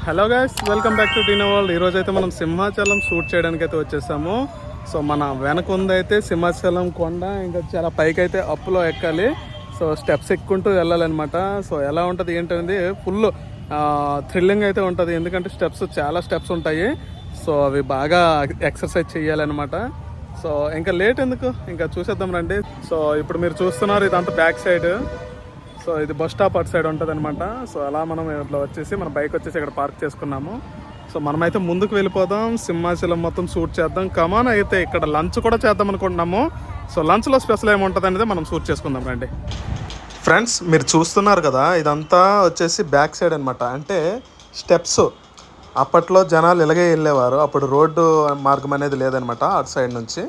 Hello guys, welcome back to Tina world. ఈరోజు అయితే మనం సింహాచలం షూట్ చేయడానికి అయితే వచ్చేసాము. సో మన వెనక ఉందైతే సింహాచలం కొండ, ఇంకా చాలా పైకి అయితే అప్పులో ఎక్కాలి. సో స్టెప్స్ ఎక్కుంటూ వెళ్ళాలన్నమాట. సో ఎలా ఉంటుంది ఏంటనేది ఫుల్ థ్రిల్లింగ్ అయితే ఉంటుంది, ఎందుకంటే చాలా స్టెప్స్ ఉంటాయి. సో అవి బాగా ఎక్సర్సైజ్ చేయాలన్నమాట. సో ఇంకా లేట్ ఎందుకు, ఇంకా చూసేద్దాం రండి. సో ఇప్పుడు మీరు చూస్తున్నారు ఇదంతా బ్యాక్ సైడ్. సో ఇది బస్ స్టాప్ అటు సైడ్ ఉంటుంది అనమాట. సో అలా మనం ఇట్లా వచ్చేసి మన బైక్ వచ్చేసి ఇక్కడ పార్క్ చేసుకున్నాము. సో మనమైతే ముందుకు వెళ్ళిపోదాం, సింహాచలం మొత్తం షూట్ చేద్దాం. కమాన్ అయితే ఇక్కడ లంచ్ కూడా చేద్దాం అనుకుంటున్నాము. సో లంచ్లో స్పెషల్ ఏముంటుంది అనేది మనం షూట్ చేసుకుందాం రండి. ఫ్రెండ్స్, మీరు చూస్తున్నారు కదా, ఇదంతా వచ్చేసి బ్యాక్ సైడ్ అనమాట. అంటే స్టెప్స్. అప్పట్లో జనాలు ఇలాగే వెళ్ళేవారు, అప్పుడు రోడ్డు మార్గం అనేది లేదనమాట అటు సైడ్ నుంచి,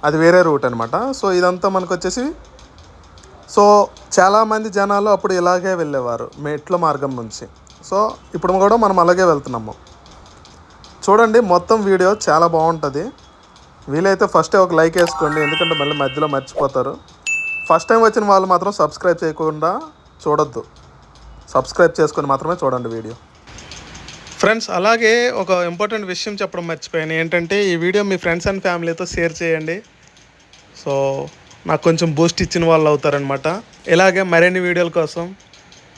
అది వేరే రూట్ అనమాట. సో ఇదంతా మనకు వచ్చేసి, సో చాలామంది జనాలు అప్పుడు ఇలాగే వెళ్ళేవారు మెట్ల మార్గం నుంచి. సో ఇప్పుడు కూడా మనం అలాగే వెళ్తున్నాము. చూడండి, మొత్తం వీడియో చాలా బాగుంటుంది. వీలైతే ఫస్టే ఒక లైక్ వేసుకోండి, ఎందుకంటే మళ్ళీ మధ్యలో మర్చిపోతారు. ఫస్ట్ టైం వచ్చిన వాళ్ళు మాత్రం సబ్స్క్రైబ్ చేయకుండా చూడొద్దు, సబ్స్క్రైబ్ చేసుకొని మాత్రమే చూడండి వీడియో. ఫ్రెండ్స్, అలాగే ఒక ఇంపార్టెంట్ విషయం చెప్పడం మర్చిపోయాను. ఏంటంటే ఈ వీడియో మీ ఫ్రెండ్స్ అండ్ ఫ్యామిలీతో షేర్ చేయండి. సో నాకు కొంచెం బూస్ట్ ఇచ్చిన వాళ్ళు అవుతారనమాట. ఇలాగే మరిన్ని వీడియోల కోసం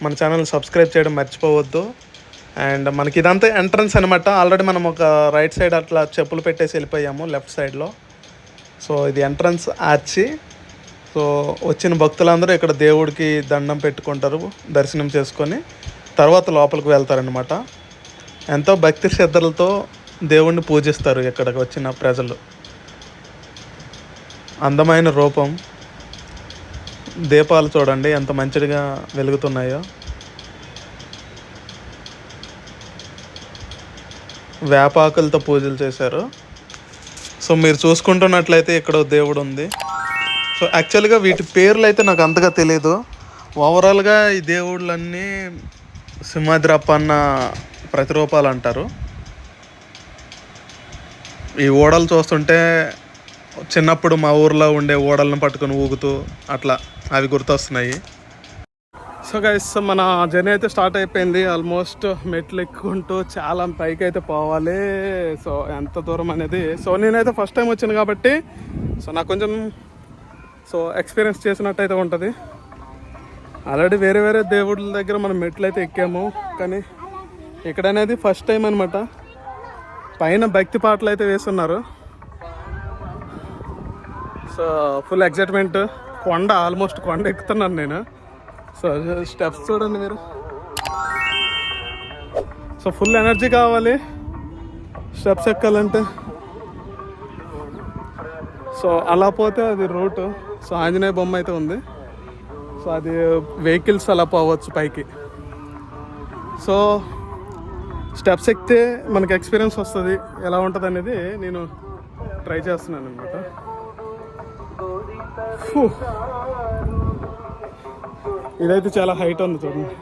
మన ఛానల్ సబ్స్క్రైబ్ చేయడం మర్చిపోవద్దు. అండ్ మనకి ఇదంతా ఎంట్రన్స్ అనమాట. ఆల్రెడీ మనం ఒక రైట్ సైడ్ అట్లా చెప్పులు పెట్టేసి వెళ్ళిపోయాము లెఫ్ట్ సైడ్లో. సో ఇది ఎంట్రన్స్ ఆర్చి. సో వచ్చిన భక్తులందరూ ఇక్కడ దేవుడికి దండం పెట్టుకుంటారు, దర్శనం చేసుకొని తర్వాత లోపలికి వెళ్తారనమాట. ఎంతో భక్తి శ్రద్ధలతో దేవుడిని పూజిస్తారు ఇక్కడికి వచ్చిన ప్రజలు. అందమైన రూపం, దీపాలు చూడండి ఎంత మంచిగా వెలుగుతున్నాయో. వేపాకులతో పూజలు చేశారు. సో మీరు చూసుకుంటున్నట్లయితే ఇక్కడ దేవుడు ఉంది. సో యాక్చువల్గా వీటి పేర్లు అయితే నాకు అంతగా తెలియదు. ఓవరాల్గా ఈ దేవుళ్ళన్నీ సింహాద్రప్ప అన్న ప్రతిరూపాలు అంటారు. ఈ ఓడలు చూస్తుంటే చిన్నప్పుడు మా ఊర్లో ఉండే ఓడలను పట్టుకొని ఊగుతూ అట్లా అవి గుర్తొస్తున్నాయి. సో గైస్, మన జర్నీ అయితే స్టార్ట్ అయిపోయింది. ఆల్మోస్ట్ మెట్లు ఎక్కుంటూ చాలా పైకి అయితే పోవాలి. సో ఎంత దూరం అనేది, సో నేనైతే ఫస్ట్ టైం వచ్చాను కాబట్టి సో నాకు కొంచెం ఎక్స్పీరియన్స్ చేసినట్టు అయితే ఉంటుంది. ఆల్రెడీ వేరే దేవుళ్ళ దగ్గర మనం మెట్లు అయితే ఎక్కాము, కానీ ఇక్కడ అనేది ఫస్ట్ టైం అనమాట. పైన భక్తి పాటలు అయితే వేస్తున్నారు. So full excitement. ఆల్మోస్ట్ కొండ ఎక్కుతున్నాను నేను. సో స్టెప్స్ చూడండి మీరు. సో ఫుల్ ఎనర్జీ కావాలి స్టెప్స్ ఎక్కాలంటే. సో అలా పోతే అది రూటు. సో ఆంజనేయ బొమ్మ అయితే ఉంది. సో అది వెహికల్స్ అలా పోవచ్చు పైకి. సో స్టెప్స్ ఎక్కితే మనకి ఎక్స్పీరియన్స్ వస్తుంది, ఎలా ఉంటుంది అనేది నేను ట్రై చేస్తున్నాను అనమాట. ఇదైతే చాలా హైట్ ఉంది చూడండి.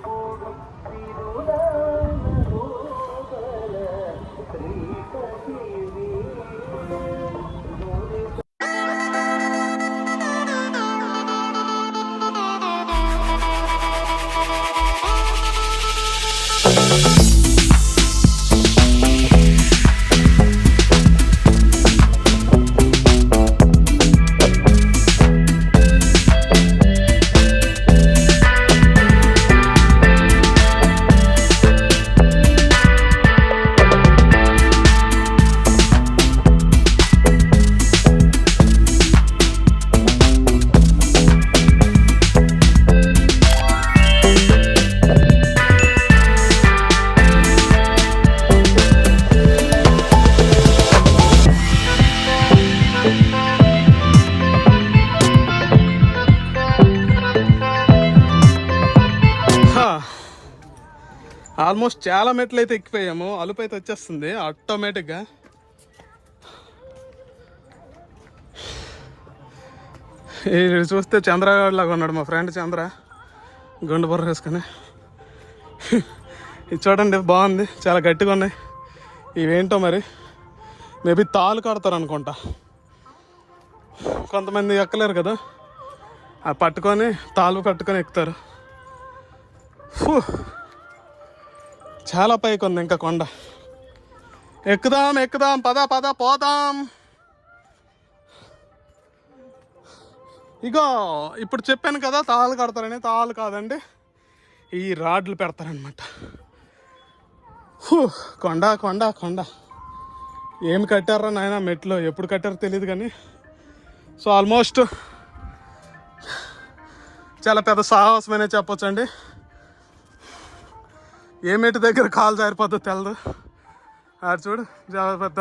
ఆల్మోస్ట్ చాలా మెట్లు అయితే ఎక్కిపోయాము. అలుపు అయితే వచ్చేస్తుంది ఆటోమేటిక్గా. ఇది చూస్తే చంద్రగాడు లాగా ఉన్నాడు మా ఫ్రెండ్ చంద్ర, గుండు బుర్ర వేసుకొని. ఇది చూడండి, బాగుంది, చాలా గట్టిగా ఉన్నాయి. ఇవేంటో మరి, మేబీ తాళ్ళు కడతారు అనుకుంటా. కొంతమంది ఎక్కలేరు కదా, అది పట్టుకొని తాళ్ళు కట్టుకొని ఎక్కుతారు. చాలా పైకి ఉంది ఇంకా కొండ. ఎక్కుదాం ఎక్కుదాం, పద పద పోదాం. ఇగో ఇప్పుడు చెప్పాను కదా తాళ్ళు కడతారని. తాళ్ళు కాదండి, ఈ రాడ్లు పెడతారనమాట. కొండ కొండ కొండ. ఏమి కట్టారా నాయన మెట్లు, ఎప్పుడు కట్టారో తెలియదు కానీ. సో ఆల్మోస్ట్ చాలా పెద్ద సాహసమనే చెప్పొచ్చండి. ఏ మెట్టు దగ్గర కాలు జారిపోద్దో తెలదు. ఆడు చూడు చాలా పెద్ద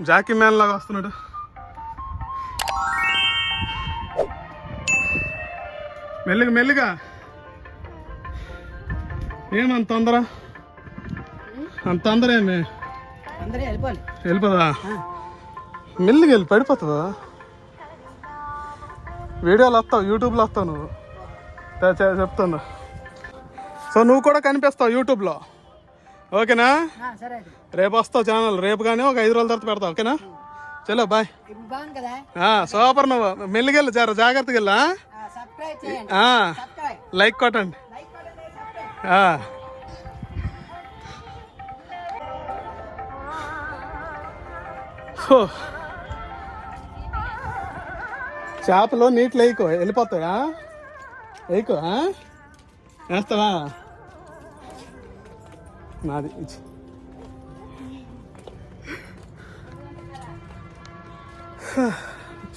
జాకీ మ్యాన్ లాగా వస్తున్నాడు. మెల్లిగా మెల్లిగా, ఏమంత తొందర? అంత తొందర ఏమి వెళ్ళిపోదా? మెల్లిగా వెళ్ళి పడిపోతుందా? వీడియోలు వస్తావు, యూట్యూబ్లో వస్తావు నువ్వు, చెప్తాను. సో నువ్వు కూడా కనిపిస్తావు యూట్యూబ్లో, ఓకేనా? రేపు వస్తావు ఛానల్, రేపు కానీ ఒక 5 రోజుల తర్వాత పెడతావు, ఓకేనా? చలో బాయ్. సూపర్. నువ్వు మెల్లిగా వెళ్ళు, జాగ్రత్తగా వెళ్ళా. లైక్ కొట్టండి. చేపలు నీటిలో వేయకు, వెళ్ళిపోతాయా? వేయకు, వేస్తావా? నాది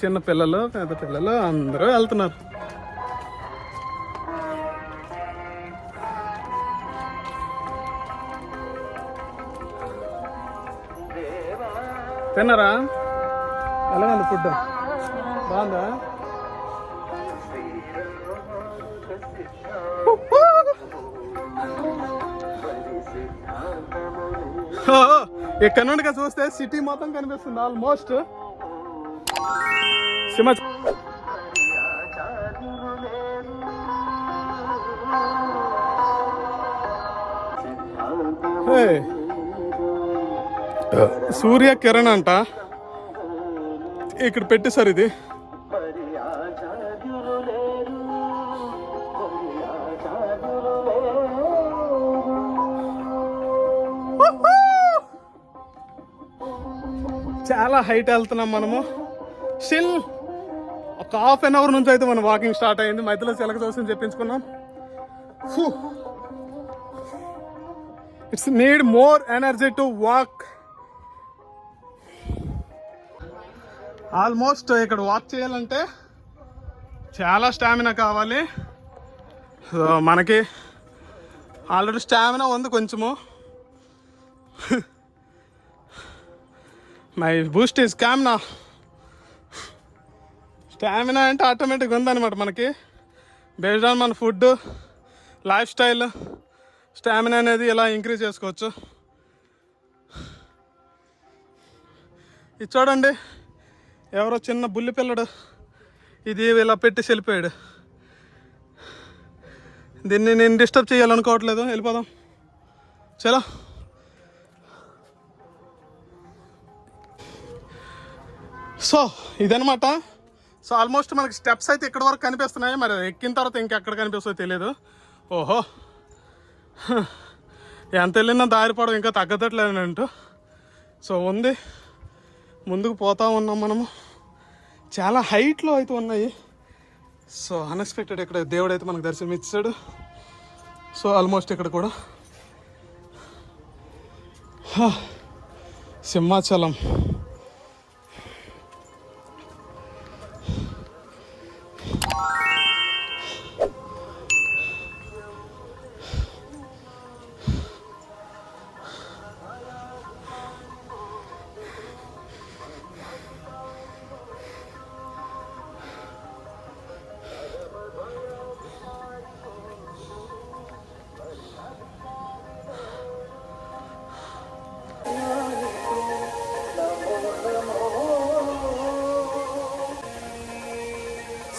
చిన్న పిల్లలు పెద్ద పిల్లలు అందరూ వెళ్తున్నారు. తిన్నారా? ఎలా ఉంది ఫుడ్? బాగుందా? ఇక్కడ నుండి చూస్తే సిటీ మొత్తం కనిపిస్తుంది ఆల్మోస్ట్. సూర్య కిరణ్ అంట ఇక్కడ పెట్టేశారు. ఇది చాలా హైట్ వెళ్తున్నాం మనము. స్టిల్ ఒక ½ an hour నుంచి అయితే మనం వాకింగ్ స్టార్ట్ అయింది. మధ్యలో చిలక చూసి చెప్పించుకున్నాం. It's need more energy to walk. Almost ఇక్కడ వాక్ చేయాలంటే చాలా స్టామినా కావాలి. సో మనకి ఆల్రెడీ స్టామినా ఉంది కొంచెము. My Boost is stamina. Stamina అంటే ఆటోమేటిక్గా ఉందన్నమాట మనకి. బేస్డ్ ఆన్ మన ఫుడ్, లైఫ్ స్టైల్, స్టామినా అనేది ఇలా ఇంక్రీజ్ చేసుకోవచ్చు. ఇది చూడండి, ఎవరో చిన్న బుల్లి పిల్లడు ఇది ఇలా పెట్టి వెళ్ళిపోయాడు. దీన్ని నేను డిస్టర్బ్ చేయాలనుకోవట్లేదు, వెళ్ళిపోదాం. చలో. సో ఇదనమాట. సో ఆల్మోస్ట్ మనకి స్టెప్స్ అయితే ఇక్కడ వరకు కనిపిస్తున్నాయి. మరి ఎక్కిన తర్వాత ఇంకెక్కడ కనిపిస్తుందో తెలియదు. ఓహో, ఎంత వెళ్ళినా దారిపోవడం ఇంకా తగ్గదట్లేదంటూ. సో ఉంది, ముందుకు పోతా ఉన్నాం మనము. చాలా హైట్లో అయితే ఉన్నాయి. సో అన్ఎక్స్పెక్టెడ్ ఇక్కడ దేవుడు అయితే మనకు దర్శనం ఇచ్చాడు. సో ఆల్మోస్ట్ ఇక్కడ కూడా సింహాచలం.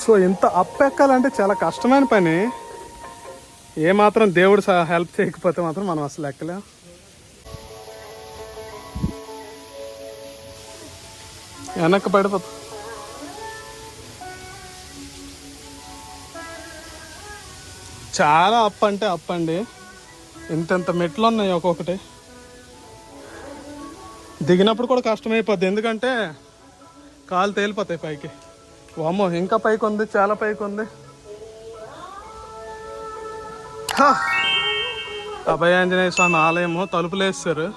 సో ఇంత అప్ ఎక్కాలంటే చాలా కష్టమైన పని. ఏమాత్రం దేవుడు హెల్ప్ చేయకపోతే మాత్రం మనం అసలు ఎక్కలేం. వెనక్కి పడిపోతా. చాలా అప్ అంటే అప్ అండి. ఇంతంత మెట్లు ఉన్నాయి ఒక్కొక్కటి. దిగినప్పుడు కూడా కష్టమైపోద్ది, ఎందుకంటే కాలు తేలిపోతాయి పైకి. వామ్మో, ఇంకా పైకి ఉంది, చాలా పైకి ఉంది. అభయ ఆంజనేయ స్వామి ఆలయము తలుపులు వేస్తారు.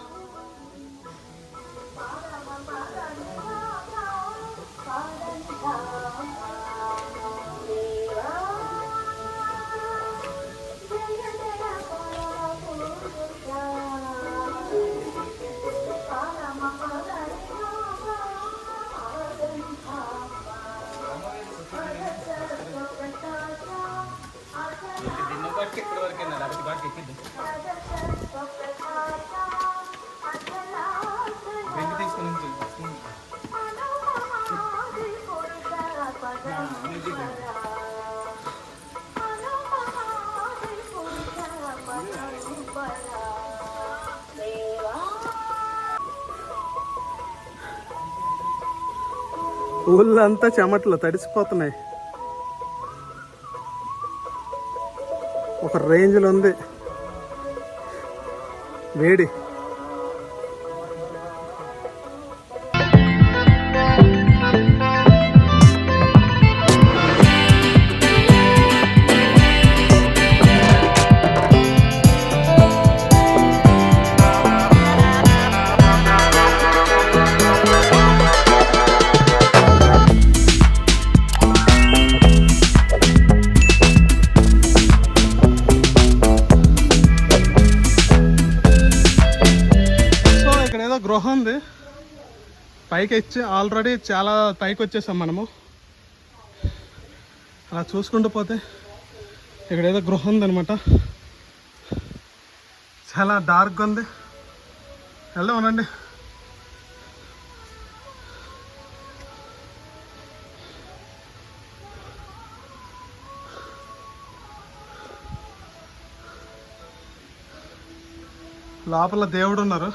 ఊళ్ళంతా చెమట్లు తడిసిపోతున్నాయి. ఒక రేంజ్లో ఉంది వేడి. గృహ ఉంది పైకి వచ్చి, ఆల్రెడీ చాలా పైకి వచ్చేసాం మనము. అలా చూసుకుంటూ పోతే ఇక్కడ ఏదో గృహ ఉందనమాట. చాలా డార్క్గా ఉంది. వెళ్దాం ఉనండి. లోపల దేవుడు ఉన్నారు.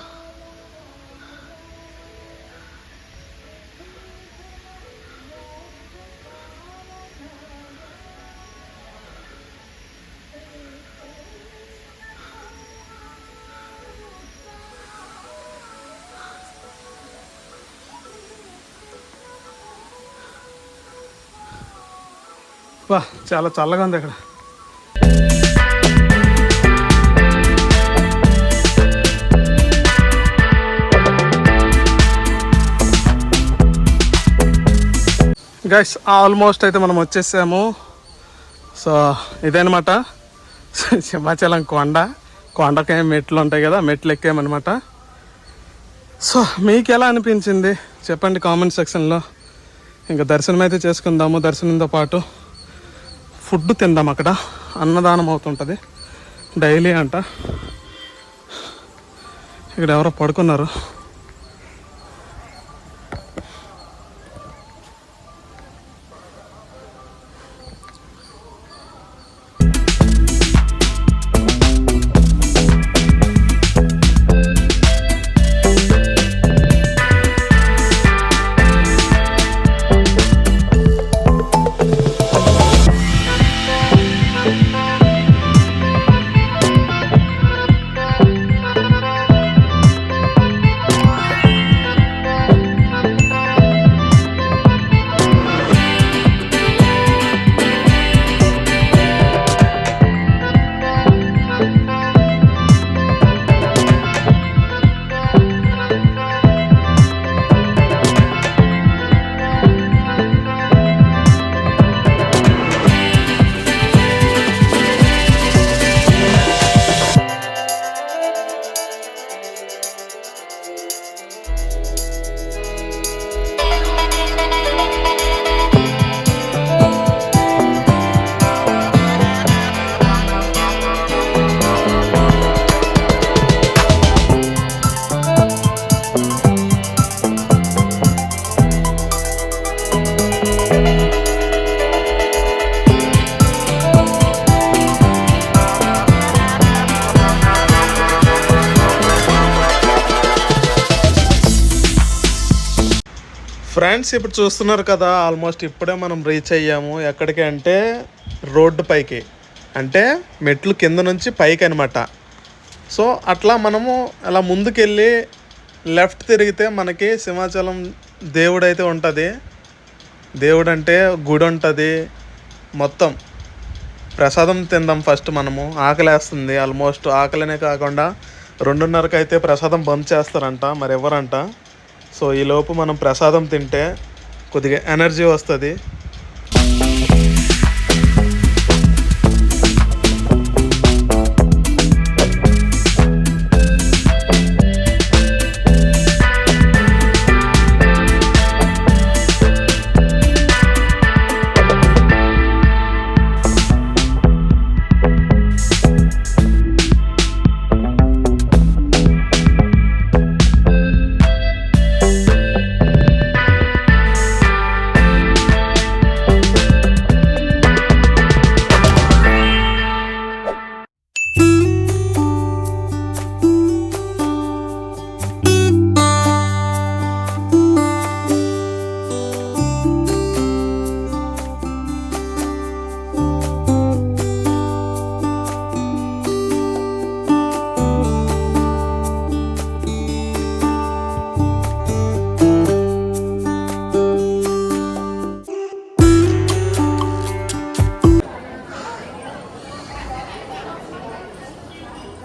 వా, చాలా చల్లగా ఉంది అక్కడ. గైస్, ఆల్మోస్ట్ అయితే మనం వచ్చేసాము. సో ఇదేనమాట సింహాచలం కొండ. కొండకేం మెట్లు ఉంటాయి కదా, మెట్లు ఎక్కామన్నమాట. సో మీకు ఎలా అనిపించింది చెప్పండి కామెంట్ సెక్షన్లో. ఇంకా దర్శనం అయితే చేసుకుందాము. దర్శనంతో పాటు ఫుడ్ తిందాం. అక్కడ అన్నదానం అవుతుంటుంది డైలీ అంట. ఇక్కడ ఎవరో పడుకున్నారు. ఫ్రెండ్స్, ఇప్పుడు చూస్తున్నారు కదా, ఆల్మోస్ట్ ఇప్పుడే మనం రీచ్ అయ్యాము. ఎక్కడికి అంటే రోడ్డు పైకి, అంటే మెట్లు కింద నుంచి పైకి అనమాట. సో అట్లా మనము అలా ముందుకెళ్ళి లెఫ్ట్ తిరిగితే మనకి సింహాచలం దేవుడైతే ఉంటుంది. దేవుడు అంటే గుడి ఉంటుంది. మొత్తం ప్రసాదం తిందాం ఫస్ట్. మనము ఆకలేస్తుంది, ఆల్మోస్ట్ ఆకలినే కాకుండా 2:30కి అయితే ప్రసాదం బంద్ చేస్తారంట, మరి ఎవరంట. సో ఈలోపు మనం ప్రసాదం తింటే కొద్దిగా ఎనర్జీ వస్తుంది.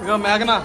ఇక మేఘనా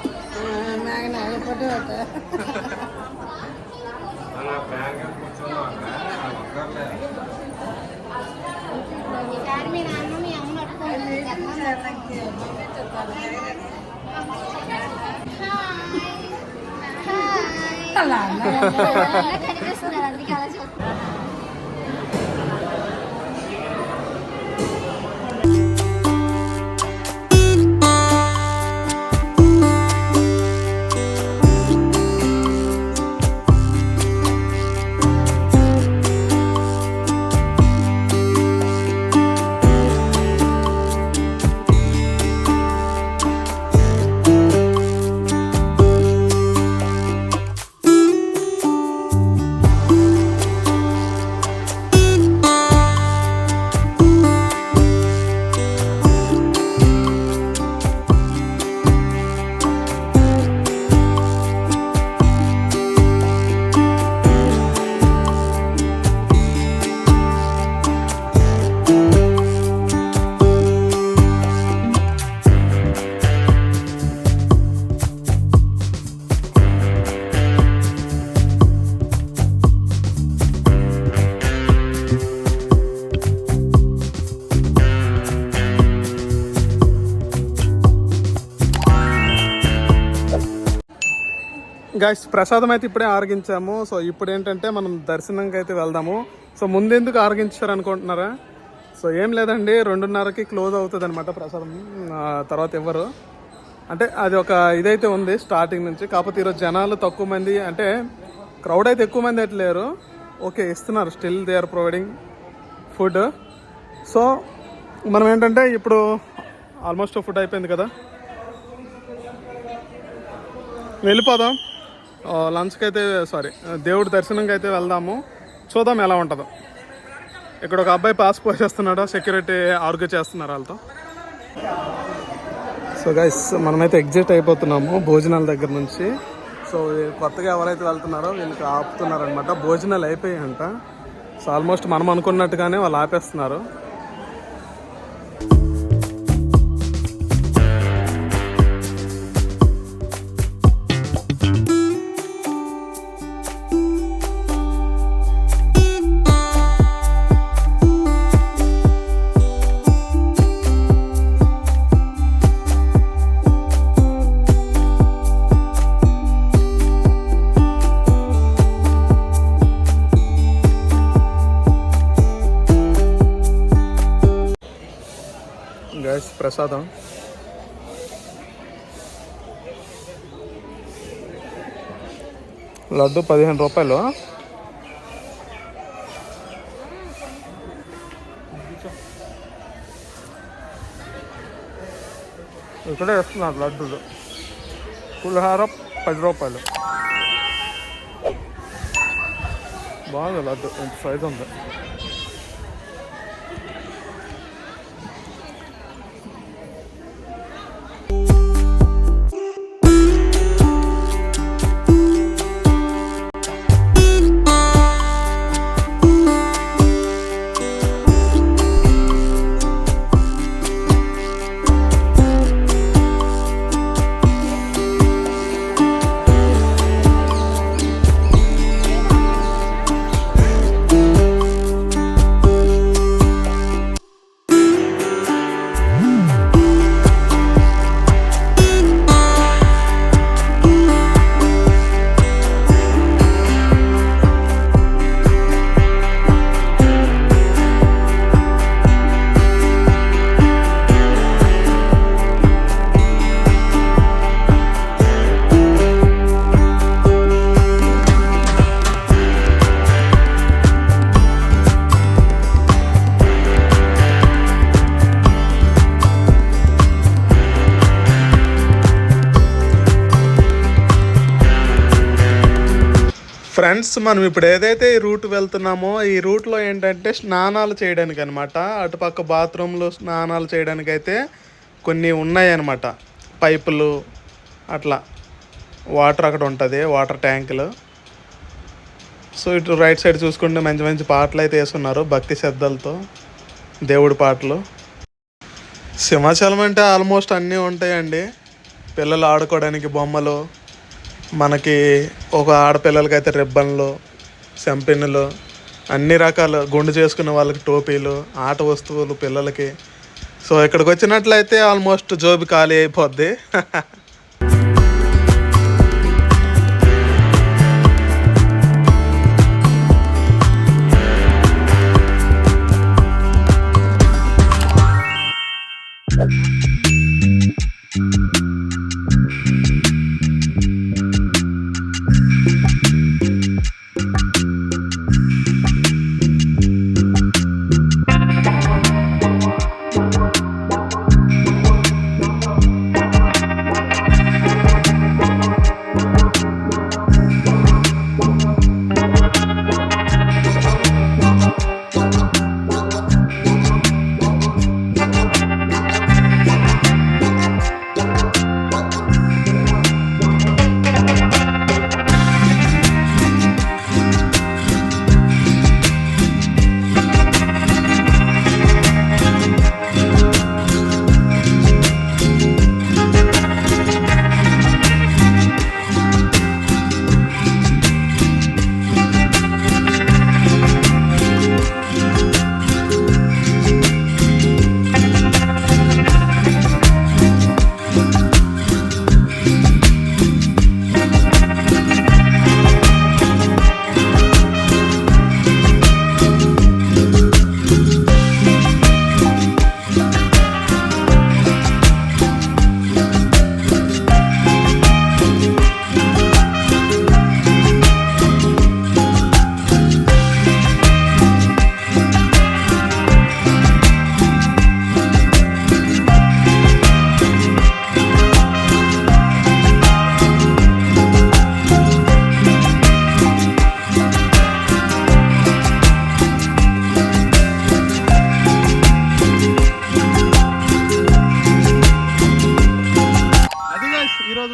గైస్ ప్రసాదం అయితే ఇప్పుడే ఆరగించాము. సో ఇప్పుడు ఏంటంటే మనం దర్శనంకి అయితే వెళ్దాము. సో ముందెందుకు ఆరగించారు అనుకుంటున్నారా? సో ఏం లేదండి, 2:30కి క్లోజ్ అవుతుంది అనమాట ప్రసాదం. తర్వాత ఎవరు అంటే అది ఒక ఇదైతే ఉంది స్టార్టింగ్ నుంచి. కాకపోతే ఈరోజు జనాలు తక్కువ మంది, అంటే క్రౌడ్ అయితే ఎక్కువ మంది అయితే లేరు. ఓకే, ఇస్తున్నారు, still they are providing food. So మనం ఏంటంటే ఇప్పుడు ఆల్మోస్ట్ ఫుడ్ అయిపోయింది కదా, వెళ్ళిపోదాం లంచ్కి అయితే, దేవుడి దర్శనంకి అయితే వెళ్దాము. చూద్దాం ఎలా ఉంటుందో. ఇక్కడ ఒక అబ్బాయి పాస్ పోసేస్తున్నాడు, సెక్యూరిటీ ఆర్గ్యూ చేస్తున్నారు వాళ్ళతో. సో గైస్ మనమైతే ఎగ్జిట్ అయిపోతున్నాము భోజనాల దగ్గర నుంచి. సో కొత్తగా ఎవరైతే వెళ్తున్నారో వీళ్ళకి ఆపుతున్నారనమాట. భోజనాలు అయిపోయాయంట. సో ఆల్మోస్ట్ మనం అనుకున్నట్టుగానే వాళ్ళు ఆపేస్తున్నారు. ప్రసాదం లడ్డు 15 రూపాయలు. ఇక్కడే వేస్తున్నారు లడ్డూలు. పులిహార 10 రూపాయలు. బాగుంది లడ్డు, ఎంత సైజు ఉంది. ఫ్రెండ్స్, మనం ఇప్పుడు ఏదైతే ఈ రూట్ వెళ్తున్నామో ఈ రూట్లో ఏంటంటే స్నానాలు చేయడానికి అనమాట. అటుపక్క బాత్రూంలో స్నానాలు చేయడానికి అయితే కొన్ని ఉన్నాయి అన్నమాట. పైపులు అట్లా వాటర్ అక్కడ ఉంటుంది, వాటర్ ట్యాంకులు. సో ఇటు రైట్ సైడ్ చూసుకుంటే మంచి మంచి పాటలు అయితే వేస్తున్నారు, భక్తి శ్రద్ధలతో దేవుడి పాటలు. సింహాచలం అంటే ఆల్మోస్ట్ అన్నీ ఉంటాయండి. పిల్లలు ఆడుకోవడానికి బొమ్మలు, మనకి ఒక ఆడపిల్లలకైతే రిబ్బన్లు, సెంపెన్నులు, అన్ని రకాలు గుండు చేసుకునే వాళ్ళకి టోపీలు, ఆట వస్తువులు పిల్లలకి. సో ఇక్కడికి వచ్చినట్లయితే ఆల్మోస్ట్ జోబి ఖాళీ అయిపోద్ది.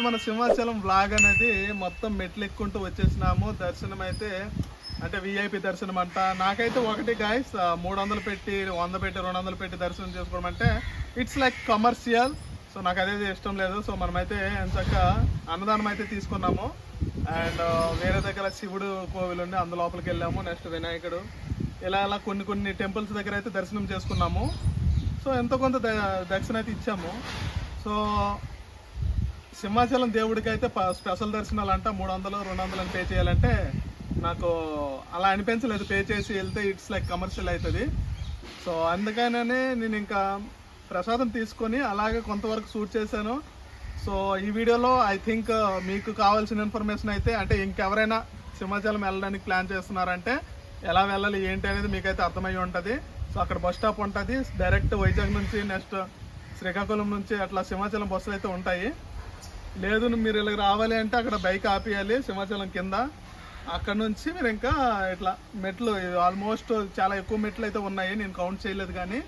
మన సింహాచలం బ్లాగ్ అనేది మొత్తం మెట్లు ఎక్కుంటూ వచ్చేసినాము. దర్శనం అయితే అంటే విఐపి దర్శనం అంట. నాకైతే ఒకటి గాయస్ 300 పెట్టి 100 పెట్టి 200 పెట్టి దర్శనం చేసుకోవడం అంటే ఇట్స్ లైక్ కమర్షియల్. సో నాకు అదే ఇష్టం లేదు. సో మనమైతే ఎంచక్క అన్నదానం అయితే తీసుకున్నాము. అండ్ వేరే దగ్గర శివుడు కోవిలు ఉండి అందు లోపలికి వెళ్ళాము. నెక్స్ట్ వినాయకుడు, ఇలా ఇలా కొన్ని టెంపుల్స్ దగ్గర అయితే దర్శనం చేసుకున్నాము. సో ఎంతో కొంత దర్శనం అయితే ఇచ్చాము. సో సింహాచలం దేవుడికి అయితే స్పెషల్ దర్శనాలు అంట 300-200 అని పే చేయాలంటే నాకు అలా అనిపించలేదు. పే చేసి వెళ్తే ఇట్స్ లైక్ కమర్షియల్ అవుతుంది. సో అందుకనే నేను ఇంకా ప్రసాదం తీసుకొని అలాగే కొంతవరకు షూట్ చేశాను. సో ఈ వీడియోలో ఐ థింక్ మీకు కావాల్సిన ఇన్ఫర్మేషన్ అయితే అంటే ఇంకెవరైనా సింహాచలం వెళ్ళడానికి ప్లాన్ చేస్తున్నారంటే ఎలా వెళ్ళాలి ఏంటి అనేది మీకైతే అర్థమయ్యి ఉంటుంది. సో అక్కడ బస్ స్టాప్ ఉంటుంది. డైరెక్ట్ వైజాగ్ నుంచి నెక్స్ట్ శ్రీకాకుళం నుంచి అట్లా సింహాచలం బస్సులు అయితే ఉంటాయి. లేదు మీరు ఇలా రావాలి అంటే అక్కడ బైక్ ఆపేయాలి సింహాచలం కింద. అక్కడ నుంచి మీరు ఇంకా ఇట్లా మెట్లు ఆల్మోస్ట్ చాలా ఎక్కువ మెట్లు అయితే ఉన్నాయి, నేను కౌంట్ చేయలేదు కానీ.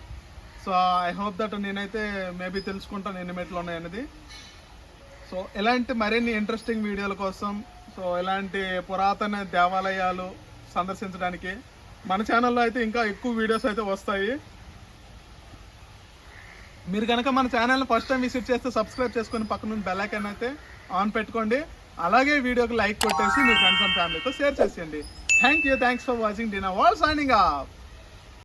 సో ఐ హోప్ దట్ నేనైతే మేబీ తెలుసుకుంటాను ఎన్ని మెట్లు ఉన్నాయనేది. సో ఇలాంటి మరిన్ని ఇంట్రెస్టింగ్ వీడియోల కోసం, సో ఇలాంటి పురాతన దేవాలయాలు సందర్శించడానికి మన ఛానల్లో అయితే ఇంకా ఎక్కువ వీడియోస్ అయితే వస్తాయి. మీరు కనుక మన ఛానల్ని ఫస్ట్ టైం విజిట్ చేస్తే సబ్స్క్రైబ్ చేసుకొని పక్కన బెల్ ఐకాన్ అయితే ఆన్ పెట్టుకోండి. అలాగే వీడియోకి లైక్ కొట్టేసి మీ ఫ్రెండ్స్ అండ్ ఫ్యామిలీతో షేర్ చేసేయండి. Thanks for watching. డినా వాల్ సైనింగ్ ఆఫ్.